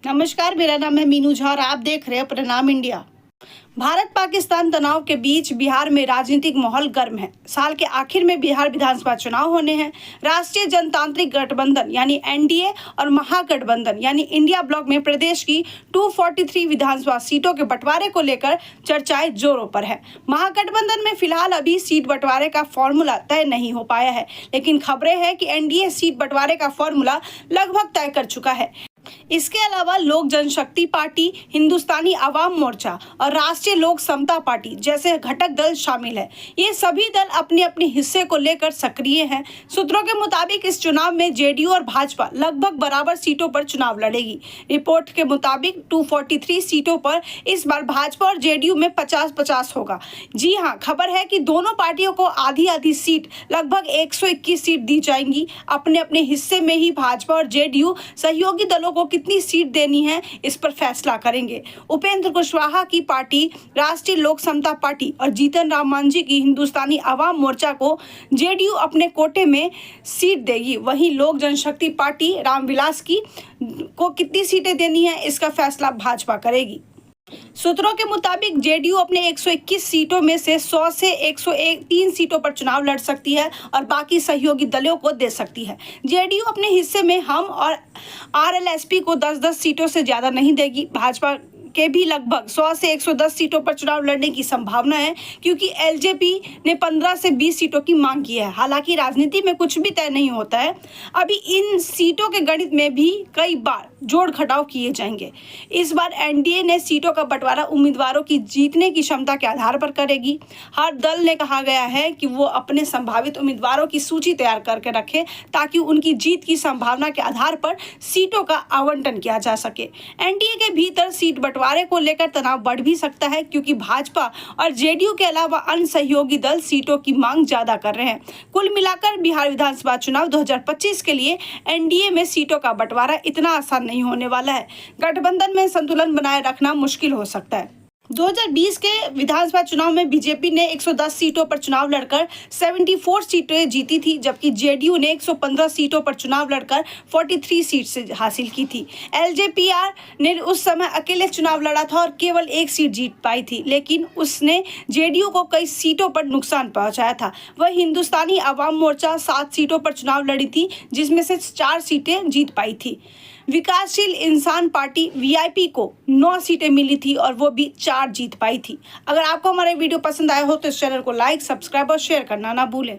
नमस्कार, मेरा नाम है मीनू झा और आप देख रहे हैं प्रणाम इंडिया। भारत पाकिस्तान तनाव के बीच बिहार में राजनीतिक माहौल गर्म है। साल के आखिर में बिहार विधानसभा चुनाव होने हैं। राष्ट्रीय जनतांत्रिक गठबंधन यानी एनडीए और महागठबंधन यानी इंडिया ब्लॉक में प्रदेश की 243 विधानसभा सीटों के बंटवारे को लेकर चर्चाएं जोरों पर है। महागठबंधन में फिलहाल अभी सीट बंटवारे का फॉर्मूला तय नहीं हो पाया है, लेकिन खबरें हैं कि एनडीए सीट बंटवारे का फॉर्मूला लगभग तय कर चुका है। इसके अलावा लोक जनशक्ति पार्टी, हिंदुस्तानी आवाम मोर्चा और राष्ट्रीय लोक समता पार्टी जैसे घटक दल शामिल है। ये सभी दल अपने अपने हिस्से को लेकर सक्रिय हैं। सूत्रों के मुताबिक इस चुनाव में जेडीयू और भाजपा लगभग बराबर सीटों पर चुनाव लड़ेगी। रिपोर्ट के मुताबिक 243 सीटों पर इस बार भाजपा और जेडीयू में 50-50 होगा। जी हाँ, खबर है कि दोनों पार्टियों को आधी आधी सीट लगभग 121 सीट दी जाएंगी। अपने अपने हिस्से में ही भाजपा और जेडीयू सहयोगी दलों को कितनी सीट देनी है, इस पर फैसला करेंगे। उपेंद्र कुशवाहा की पार्टी राष्ट्रीय लोक समता पार्टी और जीतन राम मांझी की हिंदुस्तानी आवाम मोर्चा को जेडीयू अपने कोटे में सीट देगी। वहीं लोक जनशक्ति पार्टी रामविलास को कितनी सीटें देनी है, इसका फैसला भाजपा करेगी। सूत्रों के मुताबिक जेडीयू अपने 121 सीटों में से 100 से 103 सीटों पर चुनाव लड़ सकती है और बाकी सहयोगी दलों को दे सकती है। जेडीयू अपने हिस्से में हम और आरएलएसपी को 10-10 सीटों से ज्यादा नहीं देगी। भाजपा के भी लगभग 100 से 110 सीटों पर चुनाव लड़ने की संभावना है, क्योंकि एलजेपी ने 15 से 20 सीटों की मांग की है। हालांकि राजनीति में कुछ भी तय नहीं होता है। अभी इन सीटों के गणित में भी कई बार जोड़ घटाव किए जाएंगे। इस बार एनडीए ने सीटों का बंटवारा उम्मीदवारों की जीतने की क्षमता के आधार पर करेगी। हर दल ने कहा गया है कि वो अपने संभावित उम्मीदवारों की सूची तैयार करके रखे, ताकि उनकी जीत की संभावना के आधार पर सीटों का आवंटन किया जा सके। एनडीए के भीतर सीट बंटवारे को लेकर तनाव बढ़ भी सकता है, क्योंकि भाजपा और जेडीयू के अलावा अन्य सहयोगी दल सीटों की मांग ज्यादा कर रहे हैं। कुल मिलाकर बिहार विधानसभा चुनाव 2025 के लिए एनडीए में सीटों का बंटवारा इतना आसान नहीं होने वाला है। गठबंधन में संतुलन बनाए रखना मुश्किल हो सकता है। 2020 के विधानसभा चुनाव में बीजेपी ने 110 सीटों पर चुनाव लड़कर 74 सीटें जीती थी, जबकि जेडीयू ने 115 सीटों पर चुनाव लड़कर 43 सीट से हासिल की थी। एलजेपीआर ने उस समय अकेले चुनाव लड़ा था और केवल 1 सीट जीत पाई थी, लेकिन उसने जेडीयू को कई सीटों पर नुकसान पहुंचाया था। वह हिंदुस्तानी आवाम मोर्चा 7 सीटों पर चुनाव लड़ी थी, जिसमें से 4 सीटें जीत पाई थी। विकासशील इंसान पार्टी वीआईपी को 9 सीटें मिली थी और वो भी 4 जीत पाई थी। अगर आपको हमारा वीडियो पसंद आया हो तो इस चैनल को लाइक, सब्सक्राइब और शेयर करना ना भूलें।